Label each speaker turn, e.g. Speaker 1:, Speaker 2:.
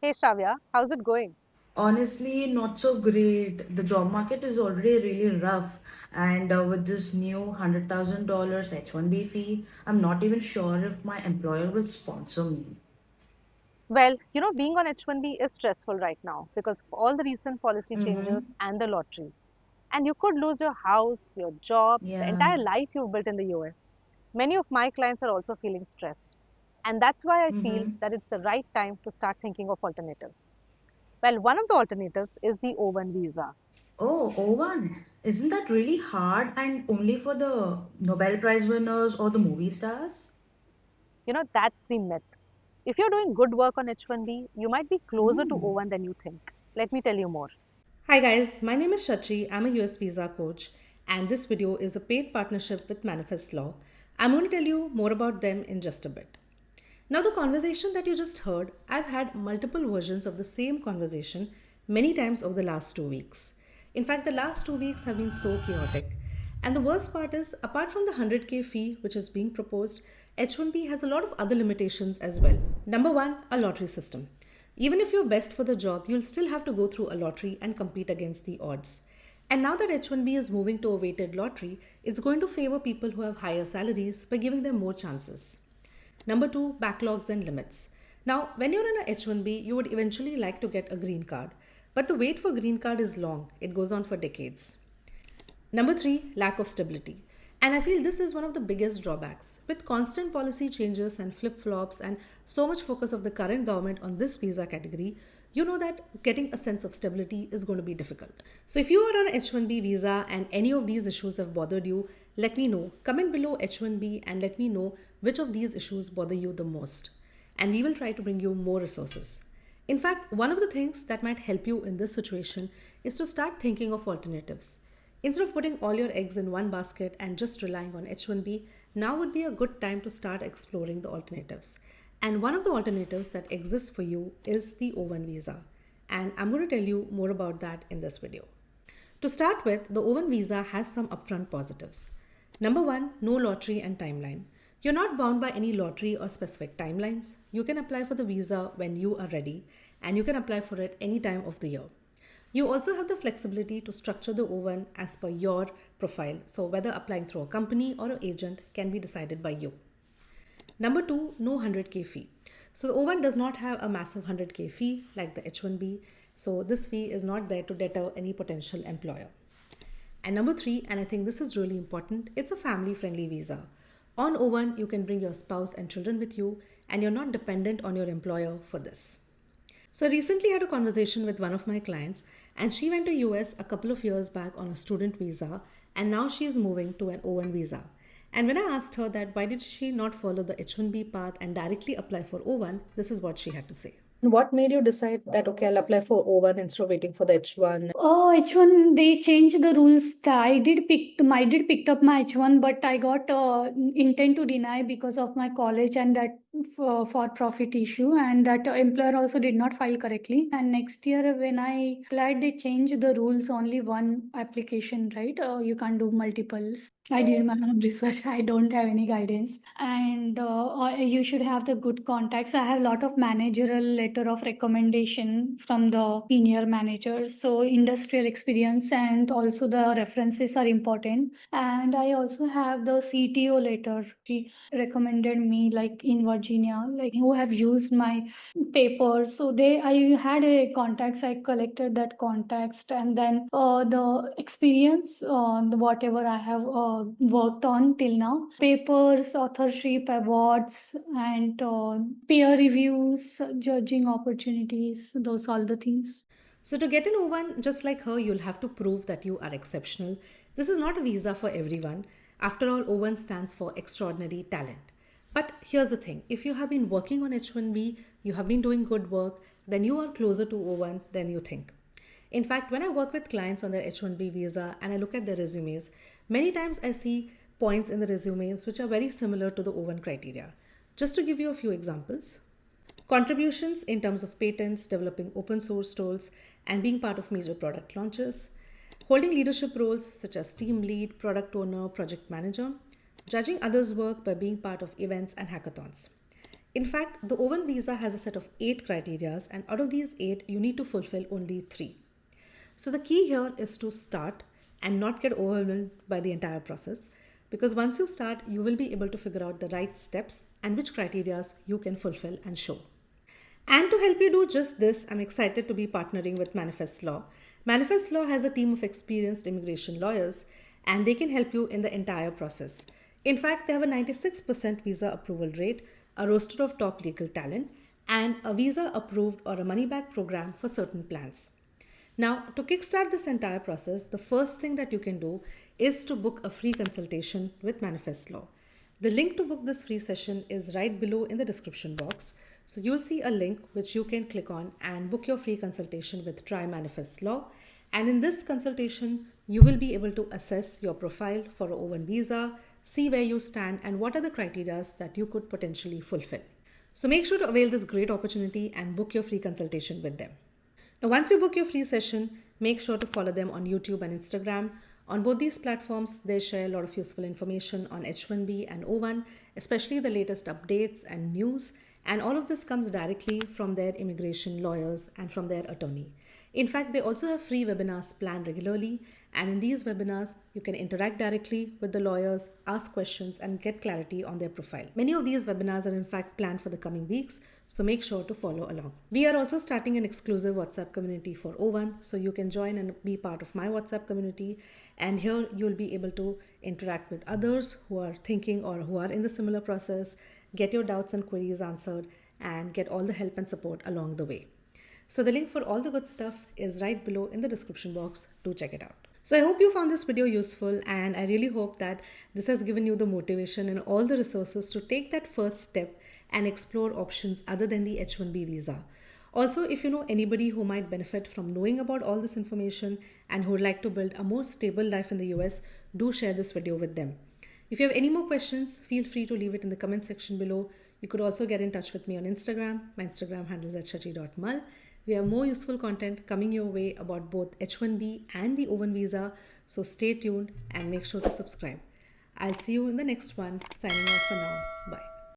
Speaker 1: Hey Shravya, how's it going?
Speaker 2: Honestly, not so great. The job market is already really rough, and with this new $100,000 H1B fee, I'm not even sure if my employer will sponsor me.
Speaker 1: Being on H1B is stressful right now because of all the recent policy
Speaker 2: Mm-hmm.
Speaker 1: changes and the lottery. And you could lose your house, your job, the
Speaker 2: Yeah.
Speaker 1: entire life you've built in the US. Many of my clients are also feeling stressed. And that's why I feel
Speaker 2: Mm-hmm.
Speaker 1: that it's the right time to start thinking of alternatives. Well, one of the alternatives is the O1 visa.
Speaker 2: Oh, O1. Isn't that really hard and only for the Nobel Prize winners or the movie stars?
Speaker 1: That's the myth. If you're doing good work on H1B, you might be closer to
Speaker 2: Hmm.
Speaker 1: O1 than you think. Let me tell you more.
Speaker 3: Hi guys, my name is Shachi. I'm a US visa coach, and this video is a paid partnership with Manifest Law. I'm going to tell you more about them in just a bit. Now, the conversation that you just heard, I've had multiple versions of the same conversation many times over the last 2 weeks. In fact, the last 2 weeks have been so chaotic. And the worst part is, apart from the 100K fee which is being proposed, H1B has a lot of other limitations as well. Number one, a lottery system. Even if you're best for the job, you'll still have to go through a lottery and compete against the odds. And now that H1B is moving to a weighted lottery, it's going to favor people who have higher salaries by giving them more chances. Number two, backlogs and limits. Now, when you're in a H1B, you would eventually like to get a green card, but the wait for green card is long. It goes on for decades. Number three, lack of stability. And I feel this is one of the biggest drawbacks. With constant policy changes and flip flops and so much focus of the current government on this visa category, you know that getting a sense of stability is going to be difficult. So if you are on H1B visa and any of these issues have bothered you, let me know. Comment below H1B and let me know which of these issues bother you the most. And we will try to bring you more resources. In fact, one of the things that might help you in this situation is to start thinking of alternatives. Instead of putting all your eggs in one basket and just relying on H1B, now would be a good time to start exploring the alternatives. And one of the alternatives that exists for you is the O1 visa. And I'm going to tell you more about that in this video. To start with, the O1 visa has some upfront positives. Number one, no lottery and timeline. You're not bound by any lottery or specific timelines. You can apply for the visa when you are ready, and you can apply for it any time of the year. You also have the flexibility to structure the O1 as per your profile, so whether applying through a company or an agent can be decided by you. Number two, no 100K fee. So the O1 does not have a massive 100K fee like the H1B. So this fee is not there to deter any potential employer. And number three, and I think this is really important, it's a family friendly visa. On O1, you can bring your spouse and children with you, and you're not dependent on your employer for this. So I recently had a conversation with one of my clients, and she went to US a couple of years back on a student visa, and now she is moving to an O1 visa. And when I asked her that why did she not follow the H1B path and directly apply for O1, this is what she had to say. What made you decide that okay, I'll apply for O1 instead of waiting for the H1?
Speaker 4: Oh, H1, they changed the rules. I did picked up my H1, but I got intent to deny because of my college and that for profit issue, and that employer also did not file correctly. And next year when I applied, they changed the rules. Only one application, right? You can't do multiples. I did my own research. I don't have any guidance, and you should have the good contacts. I have a lot of managerial letter of recommendation from the senior managers. So industrial experience and also the references are important. And I also have the CTO letter. She recommended me like in Virginia, like who have used my papers. So I had a contacts. I collected that context, and then the experience on whatever I have worked on till now, papers, authorship, awards, and peer reviews, judging opportunities. Those all the things.
Speaker 3: So, to get an O1 just like her, you'll have to prove that you are exceptional. This is not a visa for everyone. After all, O1 stands for extraordinary talent. But here's the thing, if you have been working on H1B, you have been doing good work, then you are closer to O1 than you think. In fact, when I work with clients on their H1B visa and I look at their resumes, many times I see points in the resumes which are very similar to the O1 criteria. Just to give you a few examples, contributions in terms of patents, developing open source tools, and being part of major product launches, holding leadership roles such as team lead, product owner, project manager, judging others' work by being part of events and hackathons. In fact, the O1 visa has a set of 8 criteria, and out of these 8, you need to fulfill only 3. So the key here is to start and not get overwhelmed by the entire process, because once you start, you will be able to figure out the right steps and which criteria you can fulfill and show. And to help you do just this, I'm excited to be partnering with Manifest Law. Manifest Law has a team of experienced immigration lawyers, and they can help you in the entire process. In fact, they have a 96% visa approval rate, a roster of top legal talent, and a visa approved or a money back program for certain plans. Now, to kickstart this entire process, the first thing that you can do is to book a free consultation with Manifest Law. The link to book this free session is right below in the description box. So you'll see a link which you can click on and book your free consultation with Try Manifest Law. And in this consultation, you will be able to assess your profile for a O1 visa, see where you stand and what are the criteria that you could potentially fulfill. So make sure to avail this great opportunity and book your free consultation with them. Now, once you book your free session, make sure to follow them on YouTube and Instagram. On both these platforms, they share a lot of useful information on H1B and O1, especially the latest updates and news. And all of this comes directly from their immigration lawyers and from their attorney. In fact, they also have free webinars planned regularly. And in these webinars, you can interact directly with the lawyers, ask questions, and get clarity on their profile. Many of these webinars are in fact planned for the coming weeks, so make sure to follow along. We are also starting an exclusive WhatsApp community for O1, so you can join and be part of my WhatsApp community. And here you'll be able to interact with others who are thinking or who are in the similar process, get your doubts and queries answered, and get all the help and support along the way. So the link for all the good stuff is right below in the description box. Do check it out. So I hope you found this video useful, and I really hope that this has given you the motivation and all the resources to take that first step and explore options other than the H1B visa. Also, if you know anybody who might benefit from knowing about all this information and who would like to build a more stable life in the US, do share this video with them. If you have any more questions, feel free to leave it in the comment section below. You could also get in touch with me on Instagram. My Instagram handle is @shachi.mal. We have more useful content coming your way about both H1B and the O1 visa, so stay tuned and make sure to subscribe. I'll see you in the next one. Signing off for now. Bye.